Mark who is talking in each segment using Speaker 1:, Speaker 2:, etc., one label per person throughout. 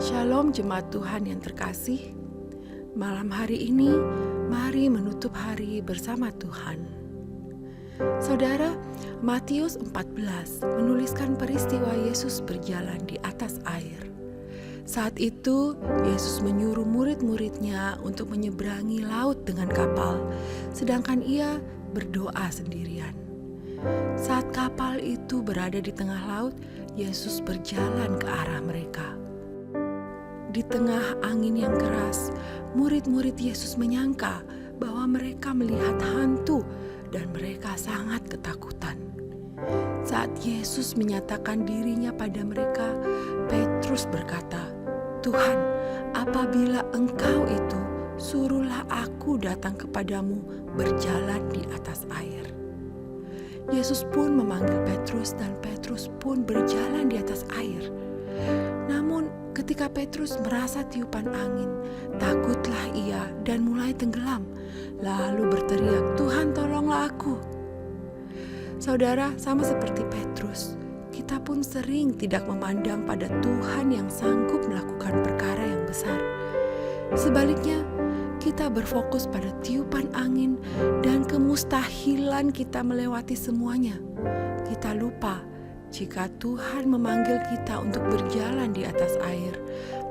Speaker 1: Shalom jemaat Tuhan yang terkasih. Malam hari ini, mari menutup hari bersama Tuhan. Saudara, Matius 14 menuliskan peristiwa Yesus berjalan di atas air. Saat itu, Yesus menyuruh murid-muridnya untuk menyeberangi laut dengan kapal, sedangkan ia berdoa sendirian. Saat kapal itu berada di tengah laut, Yesus berjalan ke arah mereka. Di tengah angin yang keras, murid-murid Yesus menyangka bahwa mereka melihat hantu dan mereka sangat ketakutan. Saat Yesus menyatakan dirinya pada mereka, Petrus berkata, "Tuhan, apabila Engkau itu, suruhlah aku datang kepadamu berjalan di atas air." Yesus pun memanggil Petrus dan Petrus pun berjalan di atas air. Namun ketika Petrus merasa tiupan angin, takutlah ia dan mulai tenggelam, lalu berteriak, "Tuhan, tolonglah aku." Saudara, sama seperti Petrus, kita pun sering tidak memandang pada Tuhan yang sanggup melakukan perkara yang besar. Sebaliknya, kita berfokus pada tiupan angin dan kemustahilan kita melewati semuanya. Kita lupa jika Tuhan memanggil kita untuk berjalan di atas air,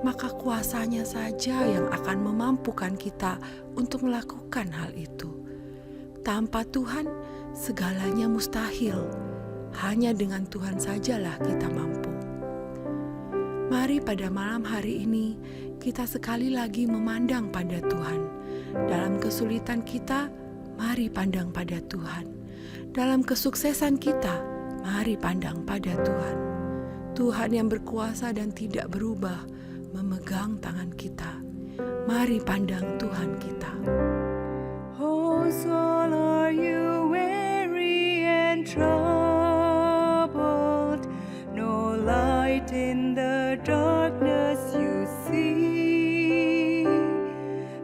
Speaker 1: maka kuasa-Nya saja yang akan memampukan kita untuk melakukan hal itu. Tanpa Tuhan, segalanya mustahil. Hanya dengan Tuhan sajalah kita mampu. Mari pada malam hari ini, kita sekali lagi memandang pada Tuhan. Dalam kesulitan kita, mari pandang pada Tuhan. Dalam kesuksesan kita, mari pandang pada Tuhan. Tuhan yang berkuasa dan tidak berubah memegang tangan kita. Mari pandang Tuhan kita.
Speaker 2: Oh soul, are you weary and troubled? No light in the darkness you see.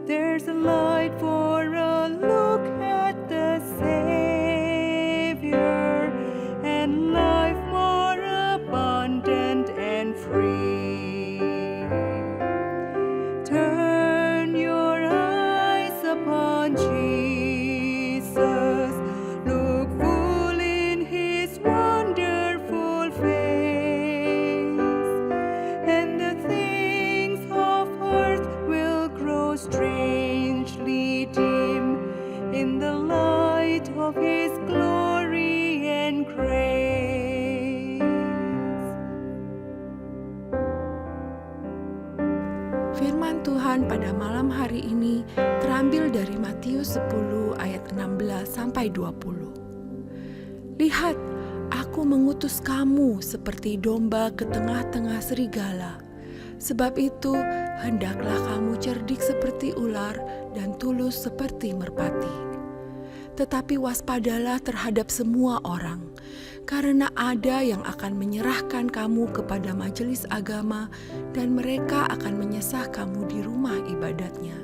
Speaker 2: There's a light for a look at the Savior, and life more abundant and free. Turn your eyes upon Jesus, look full in His wonderful face, and the things of earth will grow strangely dim in the light of His glory and grace.
Speaker 1: Firman Tuhan pada malam hari ini terambil dari Matius 10 ayat 16 sampai 20. "Lihat, aku mengutus kamu seperti domba ke tengah-tengah serigala. Sebab itu, hendaklah kamu cerdik seperti ular dan tulus seperti merpati. Tetapi waspadalah terhadap semua orang, karena ada yang akan menyerahkan kamu kepada majelis agama dan mereka akan menyesah kamu di rumah ibadatnya.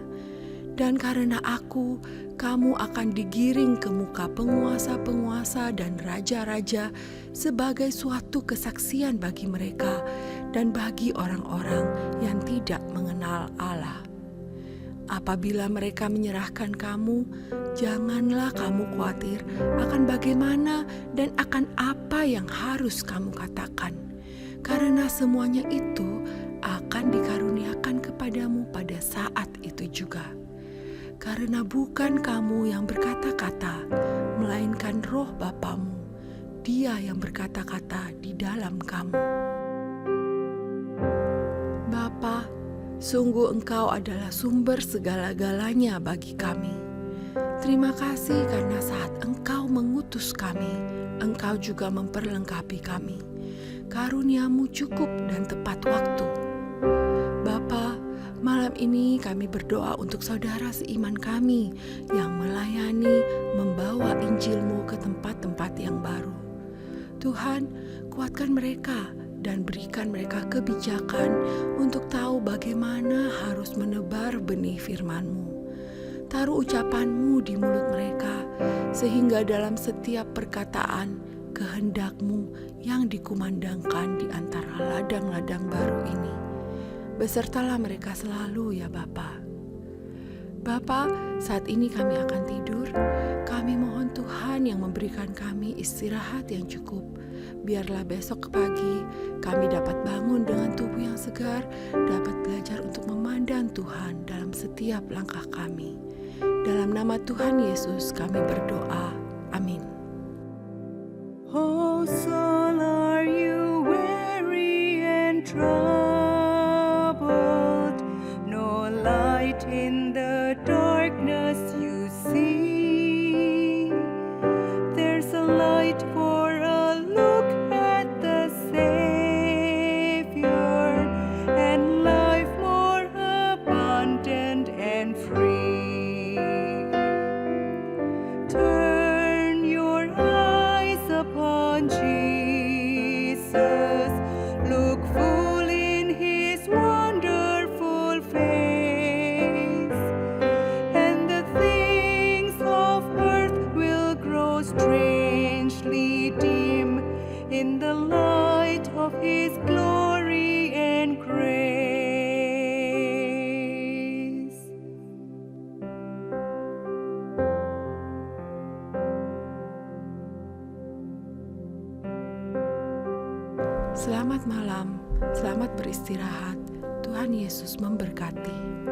Speaker 1: Dan karena aku, kamu akan digiring ke muka penguasa-penguasa dan raja-raja sebagai suatu kesaksian bagi mereka dan bagi orang-orang yang tidak mengenal Allah. Apabila mereka menyerahkan kamu, janganlah kamu khawatir akan bagaimana dan akan apa yang harus kamu katakan, karena semuanya itu akan dikaruniakan kepadamu pada saat itu juga. Karena bukan kamu yang berkata-kata, melainkan Roh Bapamu, Dia yang berkata-kata di dalam kamu." Bapa, sungguh Engkau adalah sumber segala-galanya bagi kami. Terima kasih karena saat Engkau mengutus kami, Engkau juga memperlengkapi kami. Karunia-Mu cukup dan tepat waktu. Bapa, malam ini kami berdoa untuk saudara seiman kami yang melayani, membawa Injil-Mu ke tempat-tempat yang baru. Tuhan, kuatkan mereka dan berikan mereka kebijakan untuk tahu bagaimana harus menebar benih firman-Mu. Taruh ucapan-Mu di mulut mereka, sehingga dalam setiap perkataan, kehendak-Mu yang dikumandangkan di antara ladang-ladang baru ini. Besertalah mereka selalu ya Bapa. Bapa, saat ini kami akan tidur. Kami mohon Tuhan yang memberikan kami istirahat yang cukup. Biarlah besok pagi kami dapat bangun dengan tubuh yang segar, dapat belajar untuk memandang Tuhan dalam setiap langkah kami. Dalam nama Tuhan Yesus kami berdoa. Amin.
Speaker 2: Oh soul, are you weary and troubled? No light in the darkness you see. There's a light for a look at the Savior, and life more abundant and free. Turn your eyes upon Jesus, look full in His wonderful face, and the things of earth will grow strangely dim in the light of His glory and grace.
Speaker 1: Selamat malam, selamat beristirahat. Tuhan Yesus memberkati.